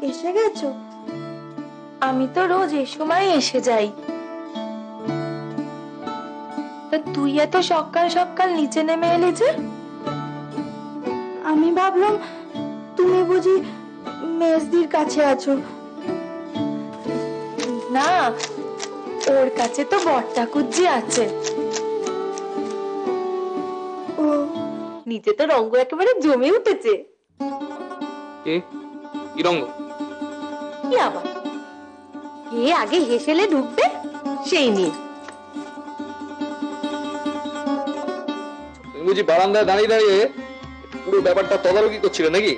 এসে গেছো? আমি তো রোজ এই সময় এসে যাই। তা তুই এত সকাল সকাল নিচে নেমে এলি যে? আমি ভাবলাম তুমি বুঝি মেজদির কাছে আছো। না, ওর কাছে তো বট্টাকুজ্জি আছে। ও, নিচে তো রঙ্গ একেবারে জমে উঠেছে। কি রঙ্গ? কি আবার, কে আগে হেসেলে ঢুকবে সেই নিয়ে। তুমি বুঝি বারান্দায় দাঁড়িয়ে দাঁড়িয়ে পুরো ব্যাপারটা তদারকি করছিলে নাকি?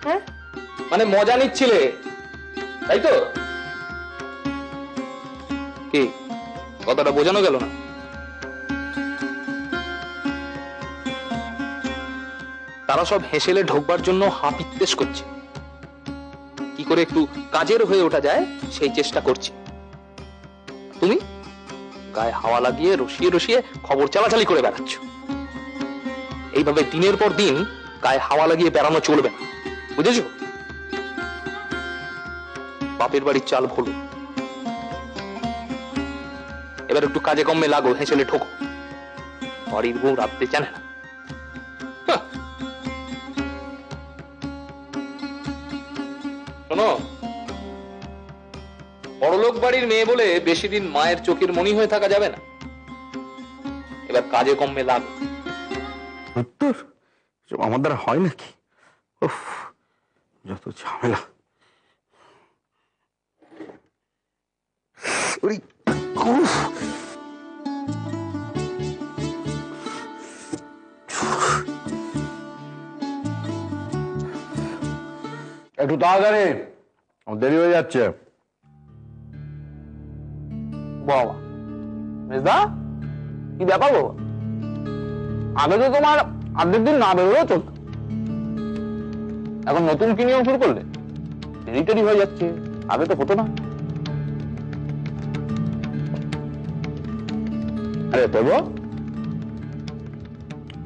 হ্যাঁ, মানে মজা নিচ্ছিলে, তাই তো? কি কথাটা বোঝানো গেল না? তারা সব হেসেলে ঢোকবার জন্য হাপিত্তেশ করছে, কি করে একটু কাজের হয়ে ওঠা যায় সেই চেষ্টা করছে। তুমি গায়ে হাওয়া লাগিয়ে রসিয়ে রসিয়ে খবর চালাচালি করে বেড়াচ্ছ। এইভাবে দিনের পর দিন গায়ে হাওয়া লাগিয়ে বেড়ানো চলবে না, বুঝেছো? বাপের বাড়ির চাল ভুলো, এবার একটু কাজে কমে লাগো, হেসেলে ঠোকো। বাড়ির বউ রাখতে জানে না। শোনো, বড়লোক বাড়ির মেয়ে বলে বেশি দিন মায়ের চোখের মনি হয়ে থাকা যাবে না। এবার কাজে কমে লাগো। উত্তর আমার দ্বারা হয় নাকি? উফ, যত ঝামেলা। একটু তাড়াতাড়ি, দেরি হয়ে যাচ্ছে। বাবা মেজদা, কি ব্যাপার বাবা? আগে তো তোমার আর্ধেক দিন না বেরোলেও চলত, এখন নতুন কি নিয়ম শুরু করলে? দেরি টেরি হয়ে যাচ্ছে, আগে তো হতো না। আরে তোর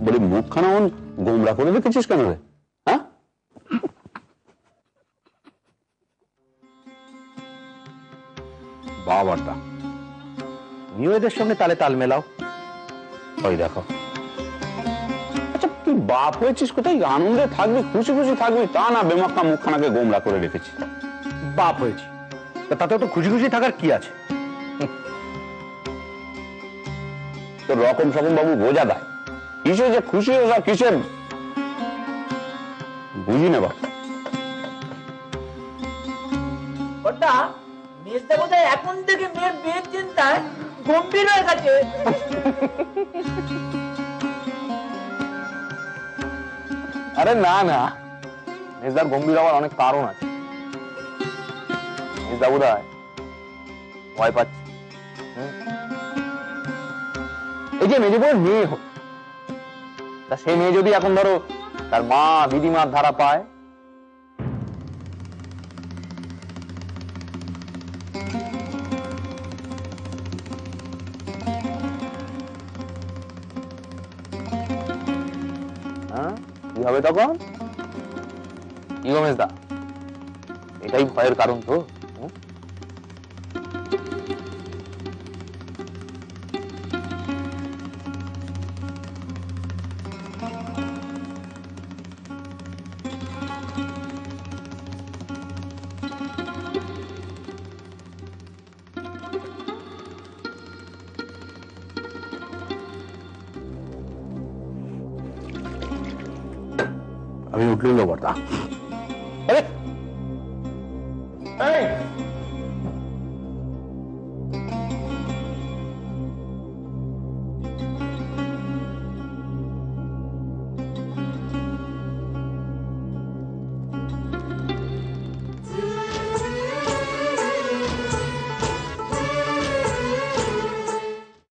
বলি মুখখানা গোমরা করে রেখেছিস কেন রে? হ্যাঁ, বাবাটা তুমিও এদের সঙ্গে তালে তাল মেলাও। ওই দেখো, আচ্ছা তুই বাপ হয়েছিস, কোথায় আনন্দে থাকবি, খুশি খুশি থাকবি, তা না বেমাক্কা মুখখানাকে গোমরা করে রেখেছিস। বাপ হয়েছি তাতে তো খুশি খুশি থাকার কি আছে? তোর রকম সকম বাবু বোঝা দেয়, কিসে যে খুশি হয়ে কিসে বুঝি না বাপ। ওটা মেজদা বোধহয় এখন থেকে মেয়ের বিয়ের চিন্তায় গম্ভীর হয়ে গেছে। আরে না না, মেজদার গম্ভীর হওয়ার অনেক কারণ আছে। মেজদা বোধহয় ভয় পাচ্ছে। এই যে মেজে বউয়ের মেয়ে হোক, তা সেই মেয়ে যদি এখন ধরো তার মা দিদিমার ধারা পায়, কি হবে তখন? কি গো মেজদা, এটাই ভয়ের কারণ তো? আমি উঠলেই লোবারটা। এই